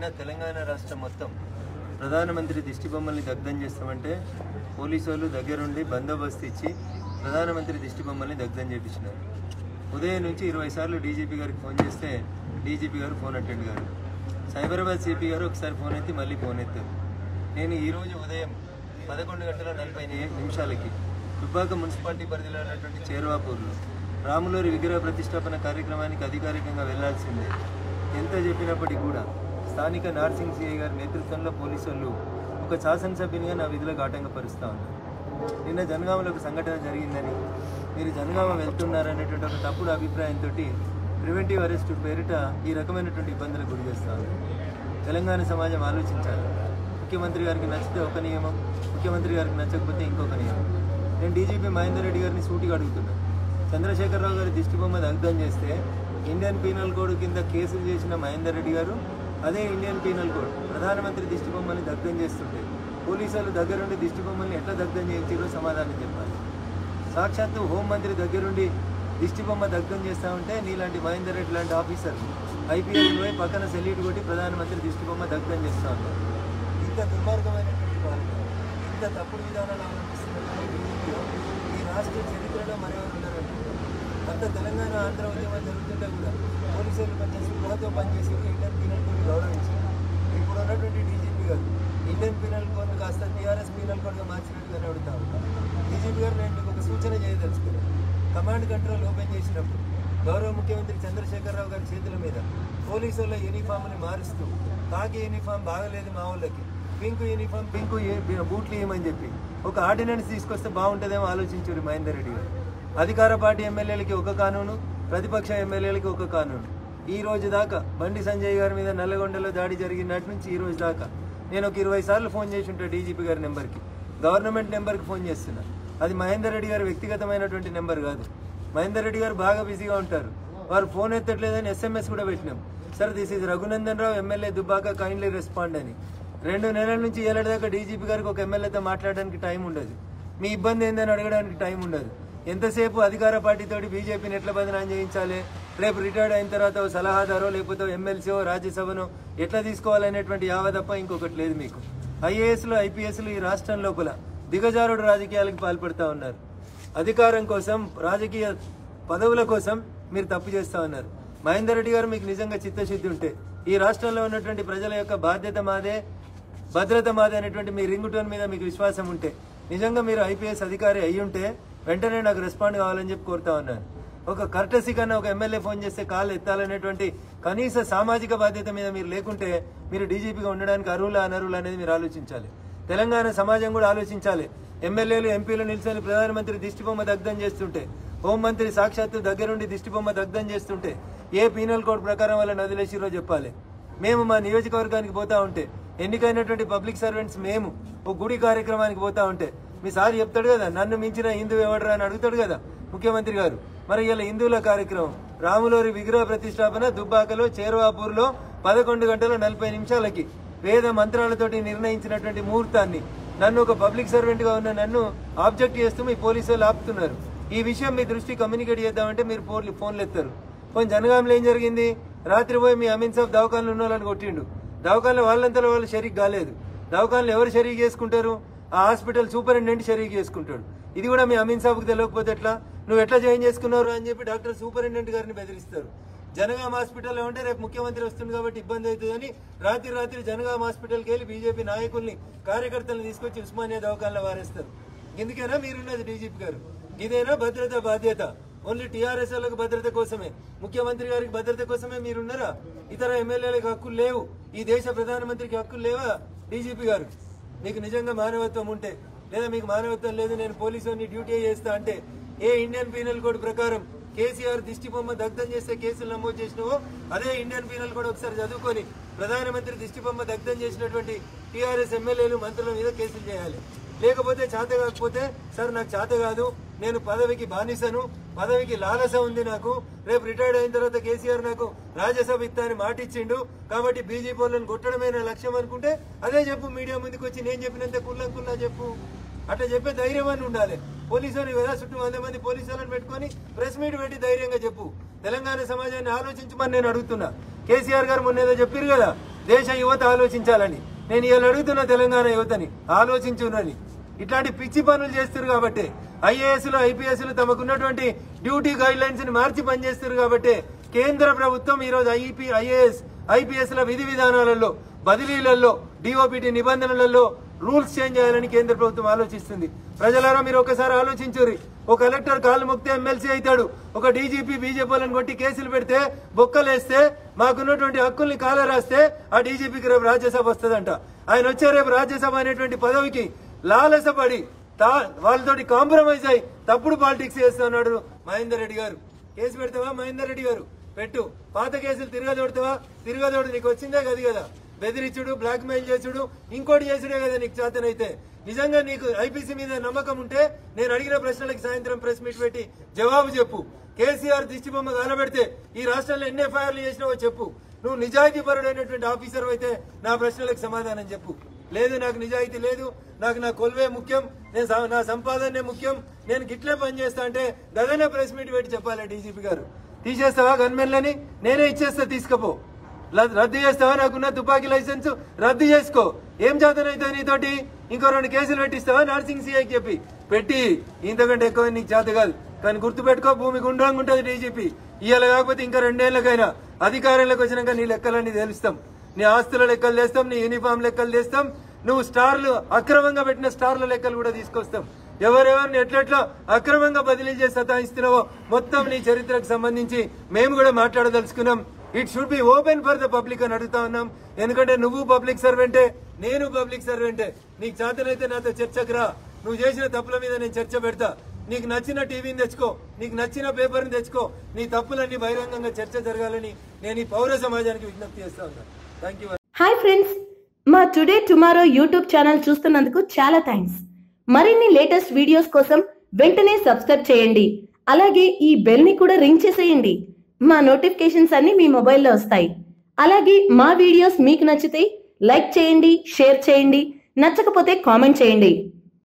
నిన్న తెలంగాణ రాష్ట్రం మొత్తం ప్రధానమంత్రి దిష్టి బొమ్మల్ని దగ్ధం చేస్తామంటే పోలీసు వాళ్ళు దగ్గరుండి బందోబస్తు ఇచ్చి ప్రధానమంత్రి దిష్టి బొమ్మల్ని దగ్ధం చేయించినారు. ఉదయం నుంచి 20 సార్లు డీజీపీ గారికి ఫోన్ చేస్తే డీజీపీ గారు ఫోన్ అటెండ్ గారు. సైబరాబాద్ సిపి గారు ఒకసారి ఫోన్ ఎత్తి మళ్ళీ ఫోన్ ఎత్తారు. నేను ఈరోజు ఉదయం 11:40 దుబ్బాక మున్సిపాలిటీ పరిధిలో ఉన్నటువంటి చేర్వాపూర్లో రాములూరి విగ్రహ ప్రతిష్టాపన కార్యక్రమానికి అధికారికంగా వెళ్లాల్సిందే. ఎంత చెప్పినప్పటికీ కూడా స్థానిక నార్సింగ్ సిఐ గారి నేతృత్వంలో పోలీసు వాళ్ళు ఒక శాసనసభ్యునిగా నా విధులకు ఆటంకపరుస్తూ ఉన్నారు. నిన్న జనగామలో ఒక సంఘటన జరిగిందని, మీరు జనగామ వెళ్తున్నారనేటువంటి ఒక తప్పుడు అభిప్రాయంతో ప్రివెంటివ్ అరెస్ట్ పేరిట ఈ రకమైనటువంటి ఇబ్బందులకు గురి చేస్తూ ఉన్నారు. తెలంగాణ సమాజం ఆలోచించాలి. ముఖ్యమంత్రి గారికి నచ్చితే ఒక నియమం, ముఖ్యమంత్రి గారికి నచ్చకపోతే ఇంకొక నియమం. నేను డీజీపీ మహేందర్ రెడ్డి గారిని సూటిగా అడుగుతున్నాను. చంద్రశేఖరరావు గారి దిష్టి బొమ్మ దగ్ధం చేస్తే ఇండియన్ పీనల్ కోడ్ కింద కేసులు చేసిన మహేందర్ రెడ్డి గారు అదే ఇండియన్ పీనల్ కోడ్ ప్రధానమంత్రి దిష్టి బొమ్మని దగ్ధం చేస్తుంటే పోలీసులు దగ్గరుండి దిష్టి బొమ్మల్ని ఎట్లా దగ్ధం చేయించారో సమాధానం చెప్పాలి. సాక్షాత్తు హోంమంత్రి దగ్గరుండి దిష్టి బొమ్మ దగ్ధం చేస్తూ ఉంటే నీలాంటి మహేందర్ రెడ్డి లాంటి ఆఫీసర్ ఐపీఎల్ పోయి పక్కన సెల్యూట్ కొట్టి ప్రధానమంత్రి దిష్టి బొమ్మ దగ్ధం చేస్తూ ఉంటారు. ఇంత దుర్మార్గమైనటువంటి పాలన, ఇంత తప్పుడు విధానాలు అవలంబిస్తున్నటువంటి ఈ రాష్ట్ర చరిత్రలో మరెవరు ఉన్నారంటే అంత తెలంగాణ ఆంధ్ర ఉద్యమం జరుగుతుంటే కూడా పోలీసులు కొంచెం శుభ్రతో పనిచేసి ఇండియన్ పీనల్ కోడ్ గౌరవించారు. ఇప్పుడు ఉన్నటువంటి డీజీపీ గారు ఇండియన్ పీనల్ కోడ్ కాస్త టీఆర్ఎస్ పీనల్ కోడ్గా మార్చినట్టుగానే అడుగుతా ఉంటారు. డీజీపీ గారు నేను మీకు ఒక సూచన చేయదలుచుకున్నాను. కమాండ్ కంట్రోల్ ఓపెన్ చేసినప్పుడు గౌరవ ముఖ్యమంత్రి చంద్రశేఖరరావు గారి చేతుల మీద పోలీసుల యూనిఫామ్ని మారుస్తూ కాకి యూనిఫామ్ బాగలేదు మా వాళ్ళకి, పింక్ యూనిఫామ్ పింక్ బూట్లు ఇవ్వమని చెప్పి ఒక ఆర్డినెన్స్ తీసుకొస్తే బాగుంటుందేమో ఆలోచించారు మహేందర్ రెడ్డి గారు. అధికార పార్టీ ఎమ్మెల్యేలకి ఒక కానూను, ప్రతిపక్ష ఎమ్మెల్యేలకి ఒక కానూను. ఈ రోజు దాకా బండి సంజయ్ గారి మీద నల్లగొండలో దాడి జరిగినట్టు నుంచి ఈ రోజు దాకా నేను ఒక 20 సార్లు ఫోన్ చేసి ఉంటా డీజీపీ గారి నెంబర్కి, గవర్నమెంట్ నెంబర్కి ఫోన్ చేస్తున్నా. అది మహేందర్ రెడ్డి గారి వ్యక్తిగతమైనటువంటి నెంబర్ కాదు. మహేందర్ రెడ్డి గారు బాగా బిజీగా ఉంటారు, వారు ఫోన్ ఎత్తట్లేదని SMS కూడా పెట్టినాం. Sir this is Raghunandan Rao MLA Dubbaka, kindly respond అని. 2 నెలల నుంచి ఏళ్ళ దాకా డీజీపీ గారికి ఒక ఎమ్మెల్యేతో మాట్లాడడానికి టైం ఉండదు, మీ ఇబ్బంది ఏందని అడగడానికి టైం ఉండదు. ఎంతసేపు అధికార పార్టీతోటి బీజేపీని ఎట్లా బదనాం చేయించాలి, రేపు రిటైర్డ్ అయిన తర్వాత సలహాదారో లేకపోతే ఎమ్మెల్సీఓ రాజ్యసభనో ఎట్లా తీసుకోవాలనేటువంటి యావ తప్ప ఇంకొకటి లేదు మీకు. ఐఏఎస్లు ఐపీఎస్లు ఈ రాష్ట్రం లోపల దిగజారుడు రాజకీయాలకు పాల్పడుతూ ఉన్నారు. అధికారం కోసం, రాజకీయ పదవుల కోసం మీరు తప్పు చేస్తూ ఉన్నారు. మహేందర్ రెడ్డి గారు మీకు నిజంగా చిత్తశుద్ధి ఉంటే ఈ రాష్ట్రంలో ఉన్నటువంటి ప్రజల యొక్క బాధ్యత మాదే, భద్రత మాదే అనేటువంటి మీ రింగ్ టోన్ మీద మీకు విశ్వాసం ఉంటే, నిజంగా మీరు ఐపీఎస్ అధికారి అయ్యి ఉంటే వెంటనే నాకు రెస్పాండ్ కావాలని చెప్పి కోరుతా ఉన్నాను. ఒక కర్టసీ కన్నా ఒక ఎమ్మెల్యే ఫోన్ చేస్తే కాల్ ఎత్తాలనేటువంటి కనీస సామాజిక బాధ్యత మీద మీరు లేకుంటే మీరు డీజీపీగా ఉండడానికి అర్హులా అనర్హులు అనేది మీరు ఆలోచించాలి. తెలంగాణ సమాజం కూడా ఆలోచించాలి. ఎమ్మెల్యేలు ఎంపీలు నిల్చొని ప్రధానమంత్రి దిష్టి బొమ్మ దగ్ధం చేస్తుంటే, హోంమంత్రి సాక్షాత్తు దగ్గరుండి దిష్టి బొమ్మ దగ్ధం చేస్తుంటే ఏ పీనల్ కోడ్ ప్రకారం వాళ్ళని వదిలేసిరో చెప్పాలి. మేము మా నియోజకవర్గానికి పోతా ఉంటే, ఎన్నికైనటువంటి పబ్లిక్ సర్వెంట్స్ మేము ఒక గుడి కార్యక్రమానికి పోతా ఉంటే మీ సార్ చెప్తాడు కదా, నన్ను మించిన హిందూ ఎవడరా అని అడుగుతాడు కదా ముఖ్యమంత్రి గారు. మరి ఇలా హిందువుల కార్యక్రమం రాములూరి విగ్రహ ప్రతిష్టాపన దుబ్బాకలో చేర్వాపూర్లో 11:40 వేద మంత్రాలతోటి నిర్ణయించినటువంటి ముహూర్తాన్ని నన్ను ఒక పబ్లిక్ సర్వెంట్ గా ఉన్న నన్ను ఆబ్జెక్ట్ చేస్తూ మీ పోలీసు వాళ్ళు ఆపుతున్నారు. ఈ విషయం మీ దృష్టి కమ్యూనికేట్ చేద్దామంటే మీరు ఫోన్లు ఎత్తారు. కొంచెం జనగాంలో ఏం జరిగింది, రాత్రి పోయి మీ అమీన్ సాబ్ దవాఖానలో ఉన్న వాళ్ళని కొట్టిండు. దవాఖానలో వాళ్ళంతా వాళ్ళు షరీక్ కాలేదు. దవాఖానలో ఎవరు షరీక్ చేసుకుంటారు, ఆ హాస్పిటల్ సూపరింటెండెంట్ షరీక్ చేసుకుంటాడు. ఇది కూడా మీ అమీన్ సాబ్కి తెలియకపోతే ఎట్లా, నువ్వు ఎట్లా జాయిన్ చేసుకున్నారు అని చెప్పి డాక్టర్ సూపరింటెండెంట్ గారిని బెదిరిస్తారు. జనగాం హాస్పిటల్లో ఉంటే రేపు ముఖ్యమంత్రి వస్తుంది కాబట్టి ఇబ్బంది అవుతుందని రాత్రి జనగాం హాస్పిటల్కి వెళ్ళి బీజేపీ నాయకుల్ని కార్యకర్తలను తీసుకొచ్చి ఉస్మానియా దవాఖానలో వారేస్తారు. ఎందుకైనా మీరున్నది డీజీపీ గారు, ఇదేనా భద్రత బాధ్యత? ఓన్లీ టీఆర్ఎస్ వాళ్ళకి భద్రత కోసమే, ముఖ్యమంత్రి గారికి భద్రత కోసమే మీరున్నారా? ఇతర ఎమ్మెల్యేలకు హక్కులు లేవు, ఈ దేశ ప్రధానమంత్రికి హక్కులు లేవా? డీజీపీ గారు మీకు నిజంగా మానవత్వం ఉంటే, లేదా మీకు మానవత్వం లేదు నేను పోలీసుని డ్యూటీ చేస్తా అంటే, ఏ ఇండియన్ పీనల్ కోడ్ ప్రకారం కేసీఆర్ దిష్టి బొమ్మ దగ్ధం చేస్తే కేసులు నమోదు చేసినవో అదే ఇండియన్ పీనల్ కోడ్ ఒకసారి చదువుకొని ప్రధానమంత్రి దిష్టి బొమ్మ దగ్ధం చేసినటువంటి టీఆర్ఎస్ ఎమ్మెల్యేలు మంత్రుల మీద కేసులు చేయాలి. లేకపోతే చేత కాకపోతే, సార్ నాకు చేత కాదు, నేను పదవికి బానిసను, పదవికి లాలస ఉంది నాకు, రేపు రిటైర్డ్ అయిన తర్వాత కేసీఆర్ నాకు రాజ్యసభ ఇస్తానని మాటిచ్చిండు కాబట్టి బీజేపీ వాళ్ళని కొట్టడమే నా లక్ష్యం అనుకుంటే అదే చెప్పు, మీడియా ముందుకు వచ్చి నేను చెప్పినంత కుల్లా చెప్పు. అట్లా చెప్పే ధైర్యం అని ఉండాలి. పోలీసులు కదా చుట్టూ 100 మంది పోలీసులను పెట్టుకొని ప్రెస్ మీట్ పెట్టి ధైర్యంగా చెప్పు. తెలంగాణ సమాజాన్ని ఆలోచించమని నేను అడుగుతున్నా. కేసీఆర్ గారు మొన్న ఏదో చెప్పారు కదా, దేశ యువత ఆలోచించాలని నేను ఇవాళ అడుగుతున్న తెలంగాణ యువతని ఆలోచించునని. ఇట్లాంటి పిచ్చి పనులు చేస్తారు కాబట్టి ఐఏఎస్లు ఐపీఎస్లు తమకున్నటువంటి డ్యూటీ గైడ్ లైన్స్ ని మార్చి పనిచేస్తారు కాబట్టి కేంద్ర ప్రభుత్వం ఈరోజు ఐఏఎస్ ఐపీఎస్ల విధి విధానాలలో బదిలీలలో డిఓపిటి నిబంధనలలో రూల్స్ చేంజ్ చేయాలని కేంద్ర ప్రభుత్వం ఆలోచిస్తుంది. ప్రజలారా మీరు ఒకసారి ఆలోచించుర్రి. ఒక కలెక్టర్ కాలు మొక్కితే ఎమ్మెల్సీ అవుతాడు, ఒక డీజీపీ బీజేపీలను కొట్టి కేసులు పెడితే బొక్కలేస్తే మాకున్నటువంటి హక్కుల్ని కాల రాస్తే ఆ డీజీపీకి రేపు రాజ్యసభ వస్తుందంట. ఆయన వచ్చే రేపు రాజ్యసభ అనేటువంటి పదవికి లాలసపడి వాళ్ళతోటి కాంప్రమైజ్ అయి తప్పుడు పాలిటిక్స్ చేస్తున్నాడు మహేందర్ రెడ్డి గారు. కేసు పెడతావా మహేందర్ రెడ్డి గారు? పెట్టు. పాత కేసులు తిరగదోడతావా? తిరగదోడు. నీకు వచ్చిందే కదా బెదిరించుడు, బ్లాక్ మెయిల్ చేసుడు, ఇంకోటి చేసుడే కదా నీకు చేతనైతే. నిజంగా నీకు ఐపీసీ మీద నమ్మకం ఉంటే నేను అడిగిన ప్రశ్నలకు సాయంత్రం ప్రెస్ మీట్ పెట్టి జవాబు చెప్పు. కేసీఆర్ దిష్టిబొమ్మ కాలబెడితే ఈ రాష్ట్రంలో ఎన్ని ఎఫ్ఐఆర్లు చేసినావో చెప్పు. నువ్వు నిజాయితీ పరుడైనటువంటి ఆఫీసర్ అయితే నా ప్రశ్నలకు సమాధానం చెప్పు. లేదు నాకు నిజాయితీ లేదు, నాకు నా కొలువే ముఖ్యం, నేను నా సంపాదనే ముఖ్యం, నేను గిట్లే పని చేస్తా అంటే గదనే ప్రెస్ మీట్ పెట్టి చెప్పాలి డీజీపీ గారు. తీసేస్తావా గన్మెన్లని? నేనే ఇచ్చేస్తా, తీసుకపో. రద్దు చేస్తావా? నాకున్న తుపాకీ లైసెన్స్ రద్దు చేసుకో. ఏం చేతనైతే నీతోటి ఇంకో 2 కేసులు పెట్టిస్తావా నార్సింగ్ సిఐకి చెప్పి పెట్టి? ఇంతకంటే ఎక్కువ నీకు చేత కాదు. కానీ గుర్తుపెట్టుకో, భూమి గుండ్రంగా ఉంటుంది డీజీపీ. ఇవాళ కాకపోతే ఇంకా 2 ఏళ్లకైనా అధికారంలోకి వచ్చినాక నీ లెక్కలన్నీ తెలుస్తాం, నీ ఆస్తుల లెక్కలు తెస్తాం, నీ యూనిఫామ్ లెక్కలు తెస్తాం, నువ్వు స్టార్లు అక్రమంగా పెట్టిన స్టార్ల లెక్కలు కూడా తీసుకొస్తాం. ఎవరెవరిని ఎట్లెట్లా అక్రమంగా బదిలీ చేసి సతాయిస్తున్నావో మొత్తం నీ చరిత్రకు సంబంధించి మేము కూడా మాట్లాడదలుచుకున్నాం. It should be open for the public అని అడుగుతా ఉన్నాం. ఎందుకంటే నువ్వు పబ్లిక్ సర్వెంటే, నేను పబ్లిక్ సర్వెంటే. నీకు చేతనైతే నాతో చర్చకు రా. నువ్వు చేసిన తప్పుల మీద నేను చర్చ పెడతా. నీకు నచ్చిన టీవీని తెచ్చుకో, నీకు నచ్చిన పేపర్ని తెచ్చుకో, నీ తప్పులన్నీ బహిరంగంగా చర్చ జరగాలని నేను ఈ పౌర సమాజానికి విజ్ఞప్తి చేస్తా ఉన్నాను. Thank you. హాయ్ ఫ్రెండ్స్, మా టుడే టుమారో యూట్యూబ్ ఛానల్ చూస్తున్నందుకు చాలా థ్యాంక్స్. మరిన్ని లేటెస్ట్ వీడియోస్ కోసం వెంటనే సబ్స్క్రైబ్ చేయండి. అలాగే ఈ బెల్ ని కూడా రింగ్ చేసేయండి. మా నోటిఫికేషన్స్ అన్ని మీ మొబైల్లో వస్తాయి. అలాగే మా వీడియోస్ మీకు నచ్చితే లైక్ చేయండి, షేర్ చేయండి, నచ్చకపోతే కామెంట్ చేయండి.